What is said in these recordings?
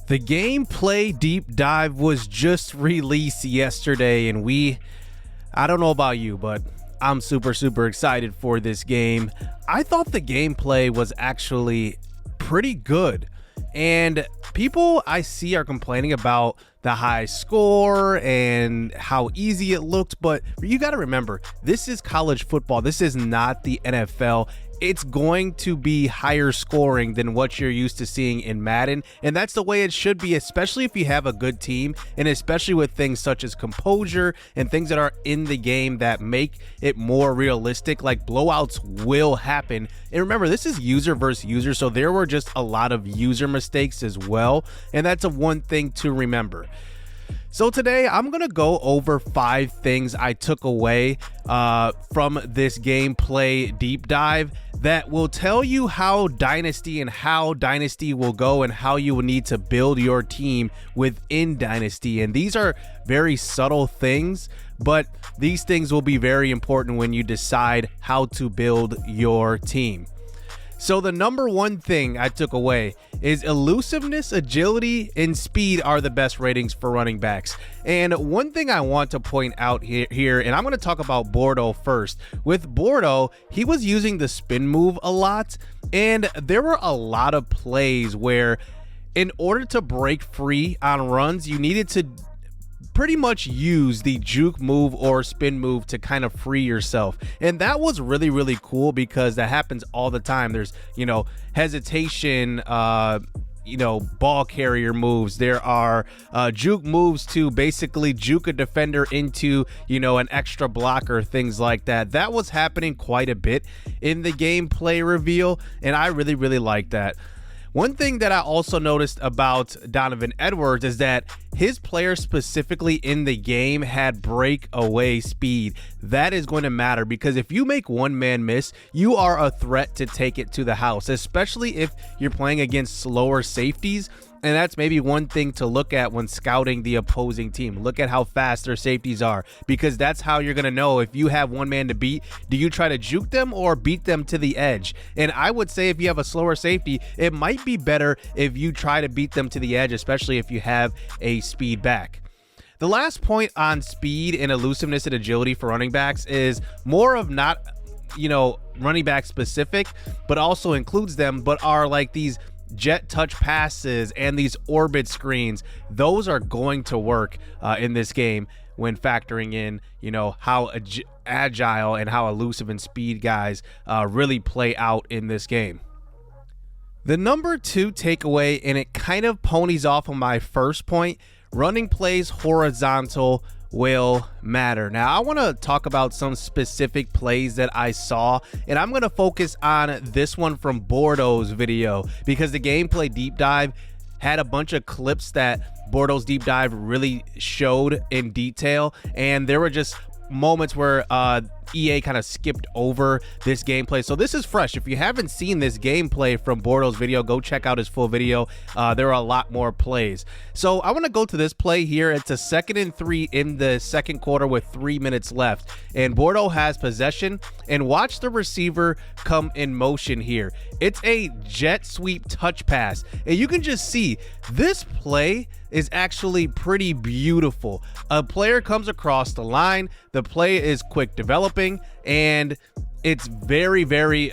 The gameplay deep dive was just released yesterday, and I don't know about you, but I'm super excited for this game. I thought the gameplay was actually pretty good, and people I see are complaining about the high score and how easy it looked, but you got to remember, this is college football. This is not the NFL. It's going to be higher scoring than what you're used to seeing in Madden, and that's the way it should be, especially if you have a good team, and especially with things such as composure and things that are in the game that make it more realistic. Like, blowouts will happen, and remember, this is user versus user, so there were just a lot of user mistakes as well, and that's one thing to remember. So today I'm going to go over 5 things I took away from this gameplay deep dive that will tell you how Dynasty will go and how you will need to build your team within Dynasty. And these are very subtle things, but these things will be very important when you decide how to build your team. So the number one thing I took away is elusiveness, agility, and speed are the best ratings for running backs. And one thing I want to point out here, and I'm going to talk about Bordeaux first. With Bordeaux, he was using the spin move a lot, and there were a lot of plays where in order to break free on runs, you needed to pretty much use the juke move or spin move to kind of free yourself, and that was really cool because that happens all the time. There's hesitation, ball carrier moves. There are juke moves to basically juke a defender into an extra blocker, things like that. That was happening quite a bit in the gameplay reveal, and I really like that. One thing that I also noticed about Donovan Edwards is that his players specifically in the game had breakaway speed. That is going to matter because if you make one man miss, you are a threat to take it to the house, especially if you're playing against slower safeties. And that's maybe one thing to look at when scouting the opposing team. Look at how fast their safeties are, because that's how you're going to know if you have one man to beat. Do you try to juke them or beat them to the edge? And I would say if you have a slower safety, it might be better if you try to beat them to the edge, especially if you have a speed back. The last point on speed and elusiveness and agility for running backs is more of not, running back specific, but also includes them, but are like these jet touch passes and these orbit screens. Those are going to work in this game when factoring in how agile and how elusive and speed guys really play out in this game. The number 2 takeaway, and it kind of ponies off on my first point, running plays horizontal will matter. Now I want to talk about some specific plays that I saw, and I'm going to focus on this one from Bordeaux's video because the gameplay deep dive had a bunch of clips that Bordeaux's deep dive really showed in detail, and there were just moments where EA kind of skipped over this gameplay. So this is fresh. If you haven't seen this gameplay from Bordeaux's video, go check out his full video. There are a lot more plays. So I want to go to this play here. It's a 2nd and 3 in the second quarter with 3 minutes left, and Bordeaux has possession, and watch the receiver come in motion here. It's a jet sweep touch pass, and you can just see this play is actually pretty beautiful. A player comes across the line, the play is quick developing, and it's very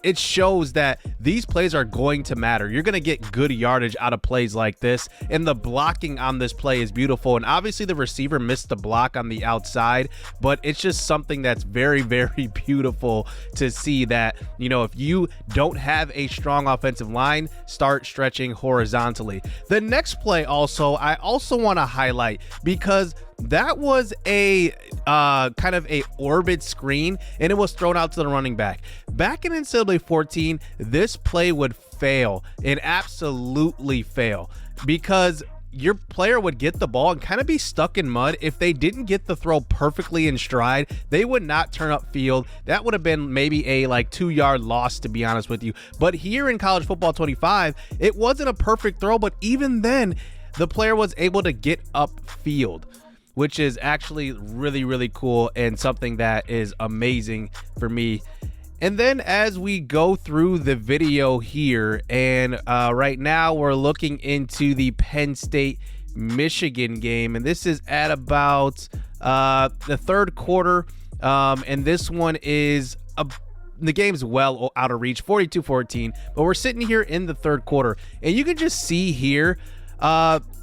it shows that these plays are going to matter. You're going to get good yardage out of plays like this, and the blocking on this play is beautiful. And obviously the receiver missed the block on the outside, but it's just something that's very beautiful to see that, if you don't have a strong offensive line, start stretching horizontally. The next play I also want to highlight because that was a kind of a orbit screen, and it was thrown out to the running back. Back in NCAA 14, this play would fail, and absolutely fail, because your player would get the ball and kind of be stuck in mud. If they didn't get the throw perfectly in stride, they would not turn up field. That would have been maybe a 2-yard loss, to be honest with you. But here in College Football 25, it wasn't a perfect throw, but even then, the player was able to get up field, which is actually really cool and something that is amazing for me. And then as we go through the video here, and right now we're looking into the Penn State Michigan game, and this is at about the third quarter, and this one is the game's well out of reach, 42-14, but we're sitting here in the third quarter, and you can just see here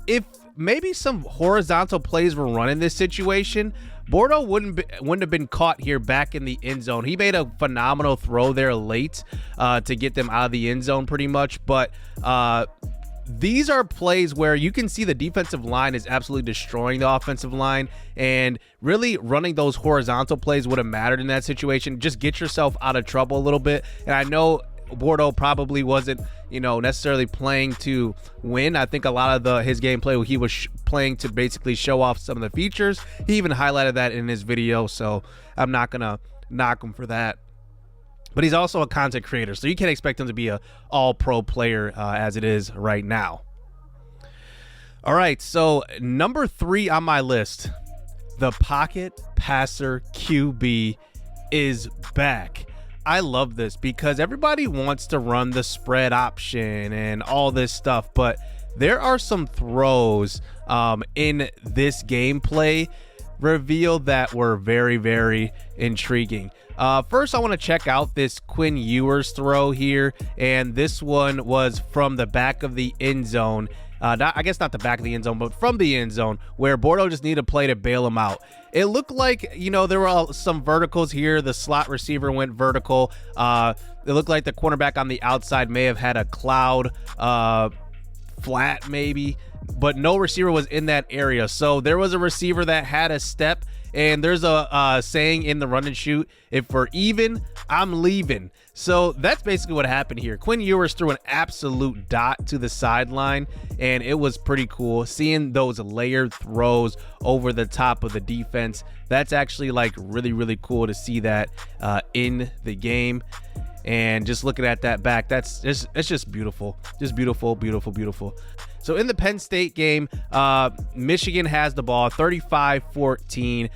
if maybe some horizontal plays were run in this situation, Bordeaux wouldn't have been caught here back in the end zone. He made a phenomenal throw there late to get them out of the end zone pretty much, but these are plays where you can see the defensive line is absolutely destroying the offensive line, and really running those horizontal plays would have mattered in that situation. Just get yourself out of trouble a little bit. And I know Bordeaux probably wasn't, necessarily playing to win. I think a lot of his gameplay, he was playing to basically show off some of the features. He even highlighted that in his video, so I'm not gonna knock him for that. But he's also a content creator, so you can't expect him to be a all-pro player as it is right now. All right, so number 3 on my list, the pocket passer QB is back. I love this because everybody wants to run the spread option and all this stuff, but there are some throws in this gameplay reveal that were very, very intriguing. First, I want to check out this Quinn Ewers throw here, and this one was from the back of the end zone. I guess not the back of the end zone, but from the end zone, where Bordeaux just needed a play to bail him out. It looked like, there were some verticals here. The slot receiver went vertical. It looked like the cornerback on the outside may have had a cloud flat maybe, but no receiver was in that area. So there was a receiver that had a step, and there's a saying in the run and shoot, if we're even, I'm leaving. So that's basically what happened here. Quinn Ewers threw an absolute dot to the sideline, and it was pretty cool seeing those layered throws over the top of the defense. That's actually like really, really cool to see that in the game. And just looking at that back, it's just beautiful. Just beautiful, beautiful, beautiful. So in the Penn State game, Michigan has the ball, 35-14.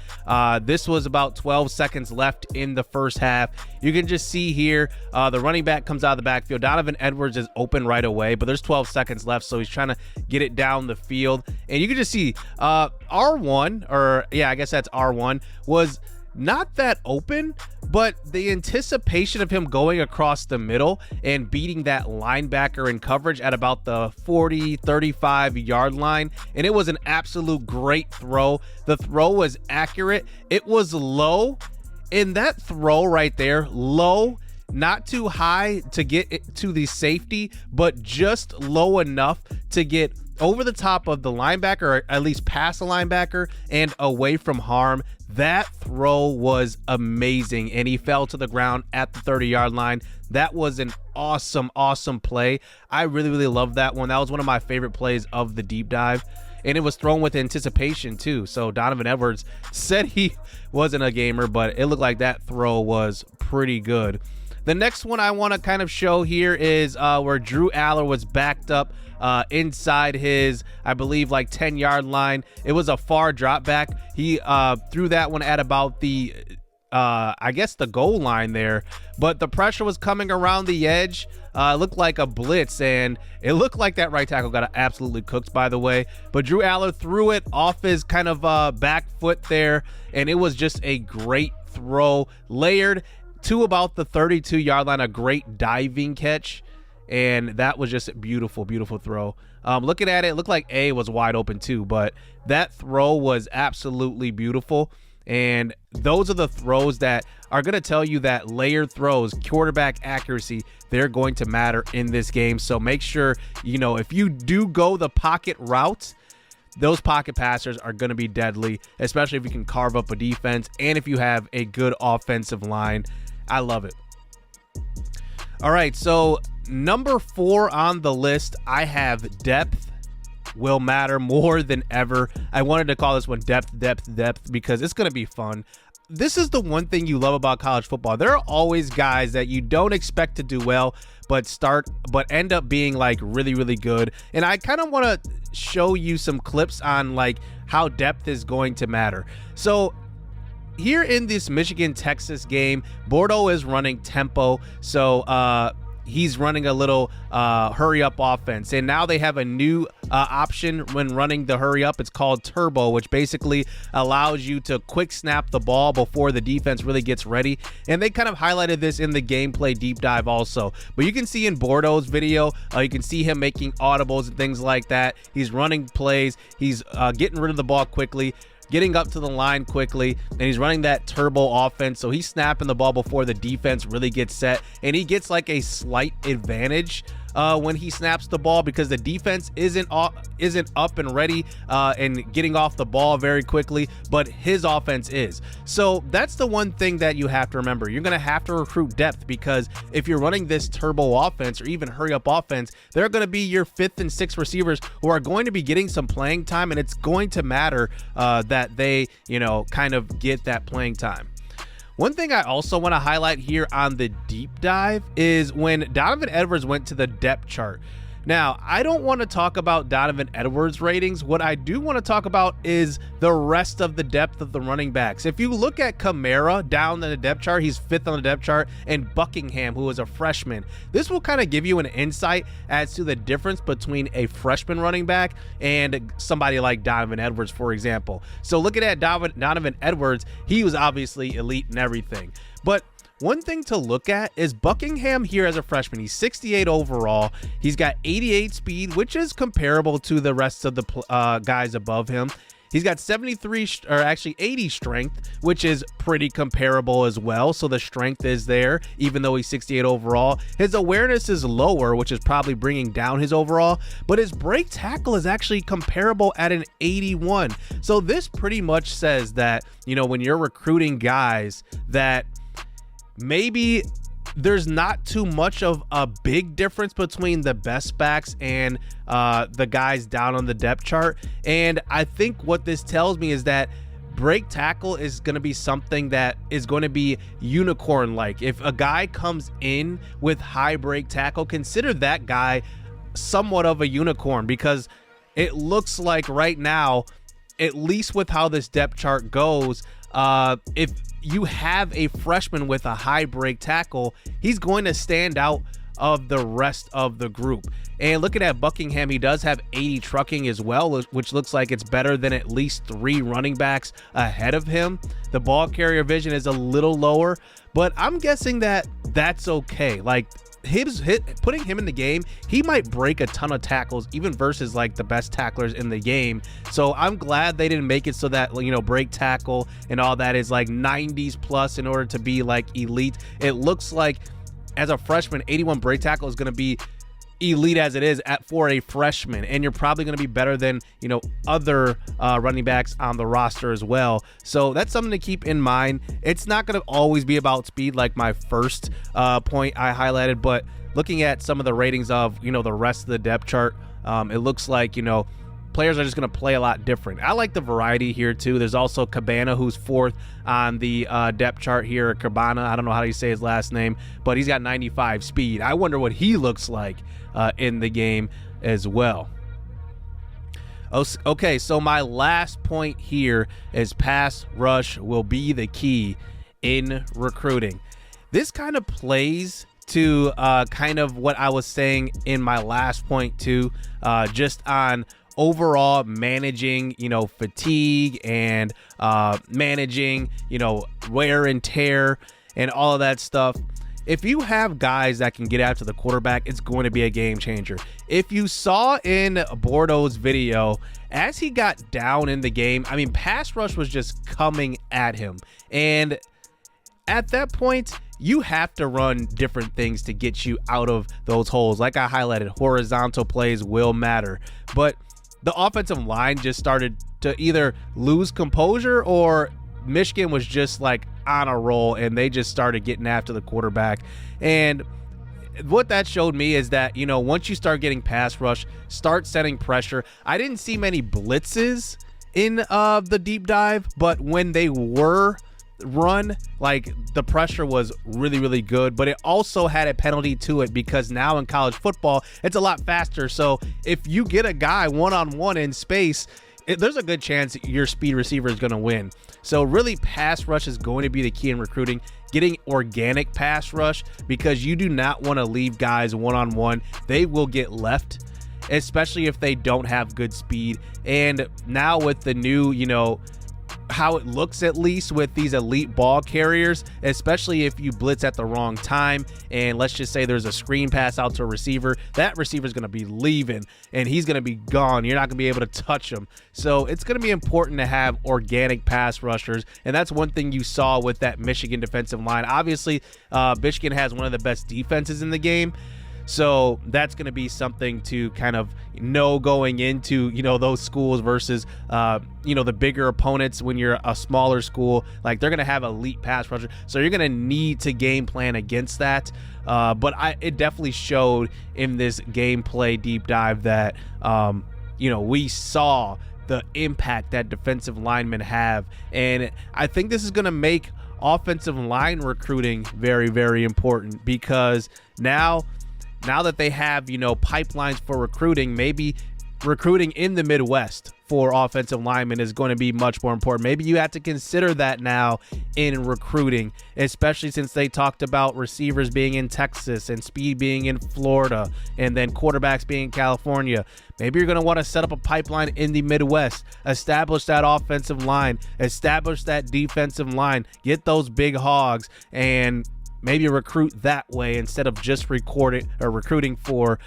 This was about 12 seconds left in the first half. You can just see here, the running back comes out of the backfield. Donovan Edwards is open right away, but there's 12 seconds left, so he's trying to get it down the field. And you can just see R1, or yeah, I guess that's R1, was not that open, but the anticipation of him going across the middle and beating that linebacker in coverage at about the 40-35 yard line, and it was an absolute great throw. The throw was accurate. It was low, and that throw right there, low, not too high to get it to the safety, but just low enough to get over the top of the linebacker, or at least past the linebacker and away from harm. That throw was amazing, and he fell to the ground at the 30-yard line. That was an awesome, awesome play. I really, really loved that one. That was one of my favorite plays of the deep dive, and it was thrown with anticipation too. So Donovan Edwards said he wasn't a gamer, but it looked like that throw was pretty good. The next one I want to kind of show here is where Drew Aller was backed up inside his, I believe, like 10-yard line. It was a far drop back. He threw that one at about the, I guess, the goal line there, but the pressure was coming around the edge. It looked like a blitz, and it looked like that right tackle got absolutely cooked, by the way. But Drew Aller threw it off his kind of back foot there, and it was just a great throw, layered to about the 32-yard line, a great diving catch, and that was just a beautiful, beautiful throw. Looking at it, it looked like A was wide open too, but that throw was absolutely beautiful. And those are the throws that are going to tell you that layered throws, quarterback accuracy, they're going to matter in this game. So make sure, if you do go the pocket route, those pocket passers are going to be deadly, especially if you can carve up a defense and if you have a good offensive line. I love it. All right, so number 4 on the list, I have depth will matter more than ever. I wanted to call this one depth because it's going to be fun. This is the one thing you love about college football. There are always guys that you don't expect to do well, but end up being like really, really good. And I kind of want to show you some clips on like how depth is going to matter. So here in this Michigan-Texas game, Bordeaux is running tempo, so he's running a little hurry-up offense. And now they have a new option when running the hurry-up. It's called turbo, which basically allows you to quick snap the ball before the defense really gets ready. And they kind of highlighted this in the gameplay deep dive also. But you can see in Bordeaux's video, you can see him making audibles and things like that. He's running plays. He's getting rid of the ball quickly, getting up to the line quickly, and he's running that turbo offense. So he's snapping the ball before the defense really gets set, and he gets like a slight advantage when he snaps the ball because the defense isn't up and ready and getting off the ball very quickly, but his offense is. So that's the one thing that you have to remember. You're going to have to recruit depth, because if you're running this turbo offense or even hurry up offense, they're going to be your 5th and 6th receivers who are going to be getting some playing time, and it's going to matter that they, kind of get that playing time. One thing I also want to highlight here on the deep dive is when Donovan Edwards went to the depth chart. Now, I don't want to talk about Donovan Edwards' ratings. What I do want to talk about is the rest of the depth of the running backs. If you look at Kamara down in the depth chart, he's 5th on the depth chart, and Buckingham, who is a freshman. This will kind of give you an insight as to the difference between a freshman running back and somebody like Donovan Edwards, for example. So looking at Donovan Edwards, he was obviously elite and everything. But one thing to look at is Buckingham here as a freshman. He's 68 overall. He's got 88 speed, which is comparable to the rest of the guys above him. He's got 80 strength, which is pretty comparable as well. So the strength is there, even though he's 68 overall. His awareness is lower, which is probably bringing down his overall, but his break tackle is actually comparable at an 81. So this pretty much says that, when you're recruiting guys, that maybe there's not too much of a big difference between the best backs and the guys down on the depth chart. And I think what this tells me is that break tackle is going to be something that is going to be unicorn-like. If a guy comes in with high break tackle, consider that guy somewhat of a unicorn, because it looks like right now, at least with how this depth chart goes, if you have a freshman with a high break tackle, he's going to stand out of the rest of the group. And looking at Buckingham, he does have 80 trucking as well, which looks like it's better than at least 3 running backs ahead of him. The ball carrier vision is a little lower, but I'm guessing that that's okay. Like, putting him in the game, he might break a ton of tackles, even versus like the best tacklers in the game. So I'm glad they didn't make it so that, break tackle and all that is like 90s plus in order to be like elite. It looks like as a freshman, 81 break tackle is going to be elite as it is for a freshman, and you're probably going to be better than other running backs on the roster as well. So that's something to keep in mind. It's not going to always be about speed like my first point I highlighted, but looking at some of the ratings of the rest of the depth chart, it looks like players are just going to play a lot different. I like the variety here too. There's also Cabana, who's 4th on the depth chart here. Cabana, I don't know how you say his last name, but he's got 95 speed. I wonder what he looks like in the game as well. Okay, so my last point here is pass rush will be the key in recruiting. This kind of plays to kind of what I was saying in my last point too, just on overall managing, fatigue and managing, wear and tear and all of that stuff. If you have guys that can get after the quarterback, it's going to be a game changer. If you saw in Bordeaux's video, as he got down in the game, I mean, pass rush was just coming at him. And at that point, you have to run different things to get you out of those holes. Like I highlighted, horizontal plays will matter. But the offensive line just started to either lose composure, or Michigan was just like on a roll and they just started getting after the quarterback. And what that showed me is that, once you start getting pass rush, start setting pressure. I didn't see many blitzes in the deep dive, but when they were run, like, the pressure was really, really good, but it also had a penalty to it, because now in college football, it's a lot faster. So if you get a guy one-on-one in space, there's a good chance your speed receiver is going to win. So really, pass rush is going to be the key in recruiting, getting organic pass rush, because you do not want to leave guys one-on-one. They will get left, especially if they don't have good speed. And now with the new, how it looks, at least with these elite ball carriers, especially if you blitz at the wrong time, and let's just say there's a screen pass out to a receiver, that receiver is going to be leaving and he's going to be gone. You're not going to be able to touch him. So it's going to be important to have organic pass rushers, and that's one thing you saw with that Michigan defensive line. Obviously, Michigan has one of the best defenses in the game, so that's going to be something to kind of know going into, those schools versus, the bigger opponents. When you're a smaller school, like, they're going to have elite pass rusher. So you're going to need to game plan against that. But it definitely showed in this gameplay deep dive that, we saw the impact that defensive linemen have. And I think this is going to make offensive line recruiting very, very important, because now that they have, pipelines for recruiting, maybe recruiting in the Midwest for offensive linemen is going to be much more important. Maybe you have to consider that now in recruiting, especially since they talked about receivers being in Texas and speed being in Florida and then quarterbacks being in California. Maybe you're going to want to set up a pipeline in the Midwest, establish that offensive line, establish that defensive line, get those big hogs, and maybe recruit that way instead of just recruiting for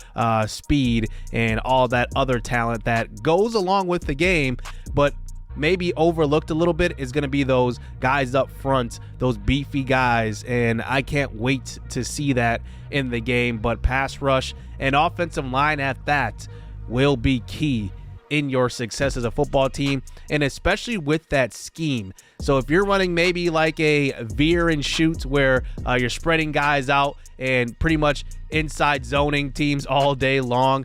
speed and all that other talent that goes along with the game, but maybe overlooked a little bit is going to be those guys up front, those beefy guys, and I can't wait to see that in the game. But pass rush and offensive line at that will be key in your success as a football team, and especially with that scheme. So if you're running maybe like a veer and shoot where you're spreading guys out and pretty much inside zoning teams all day long,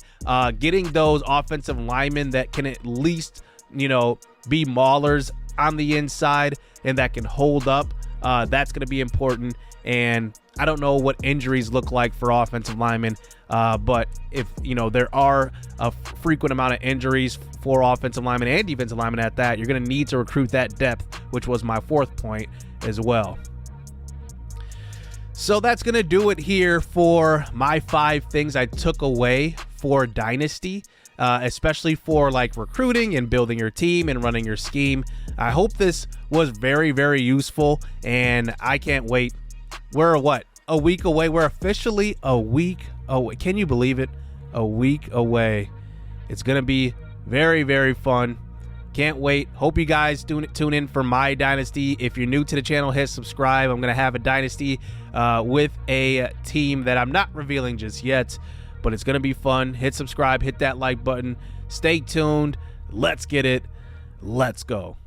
getting those offensive linemen that can at least, be maulers on the inside and that can hold up, that's going to be important. And I don't know what injuries look like for offensive linemen, but if there are a frequent amount of injuries for offensive linemen and defensive linemen at that, you're going to need to recruit that depth, which was my fourth point as well. So that's going to do it here for my 5 things I took away for Dynasty, especially for like recruiting and building your team and running your scheme. I hope this was very, very useful, and I can't wait. We're a week away. We're officially a week away. Can you believe it? A week away. It's going to be very, very fun. Can't wait. Hope you guys tune in for my Dynasty. If you're new to the channel, hit subscribe. I'm going to have a Dynasty with a team that I'm not revealing just yet, but it's going to be fun. Hit subscribe. Hit that like button. Stay tuned. Let's get it. Let's go.